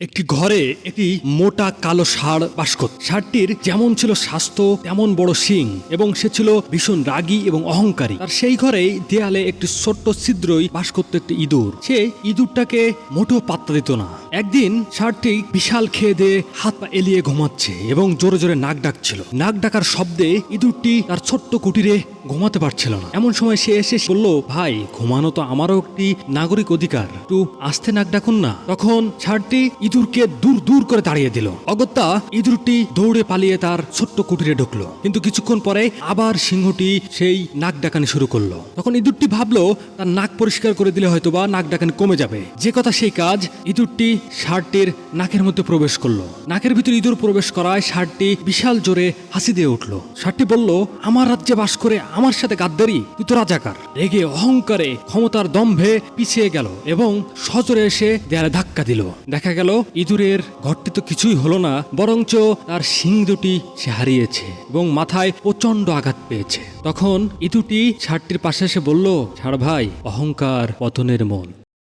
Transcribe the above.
একটি ঘরে একটি মোটা কালো ষাঁড় বাস করত। ষাঁড়টির যেমন ছিল স্বাস্থ্য তেমন বড় শিং এবং সে ছিল ভীষণ রাগী এবং অহংকারী। তার সেই ঘরেই দেয়ালে একটি ছোট্ট ছিদ্রই বাস করত একটি ইঁদুর। সে ইঁদুরটাকে মোটেও পাত্তা দিত না। একদিন ষাঁড়টি বিশাল খেয়ে দিয়ে হাত পা এলিয়ে ঘুমাচ্ছে এবং জোরে জোরে নাক ডাকছিল। নাক ডাকার শব্দে ইঁদুরটি তার ছোট্ট কুটিরে ঘুমাতে পারছিল না। এমন সময় সে এসে বলল, ভাই, ঘুমানো তো আমারও একটি নাগরিক অধিকার, একটু আস্তে নাক ডাকুন না। তখন ষাঁড়টি ইঁদুরকে দূর দূর করে তাড়িয়ে দিল। অগত্যা ইঁদুরটি দৌড়ে পালিয়ে তার ছোট্ট কুটিরে ঢুকলো। কিন্তু কিছুক্ষণ পরে আবার সিংহটি সেই নাক ডাকানি শুরু করলো। তখন ইঁদুরটি ভাবলো তার নাক পরিষ্কার করে দিলে হয়তোবা নাক ডাকানি কমে যাবে। যে কথা সেই কাজ, ইঁদুরটি ষাঁড়টির নাকের মধ্যে প্রবেশ করলো। নাকের ভিতর ইঁদুর প্রবেশ করায় ষাঁড়টি বিশাল জোরে হাসি দিয়ে উঠলো। ষাঁড়টি বলল, আমার রাজ্যে বাস করে আমার সাথে গাদ্দারি, তুই তো রাজাকার। রেগে অহংকারে ক্ষমতার দম্ভে পিছিয়ে গেল এবং সজোরে এসে দেয়ালে ধাক্কা দিল। দেখা গেল ইঁদুরের ঘরটি তো কিছুই হলো না, বরঞ্চ তার শিং দুটি সে হারিয়েছে এবং মাথায় প্রচন্ড আঘাত পেয়েছে। তখন ইঁদুরটি ষাঁড়টির পাশে এসে বলল, ষাঁড় ভাই, অহংকার পতনের মূল।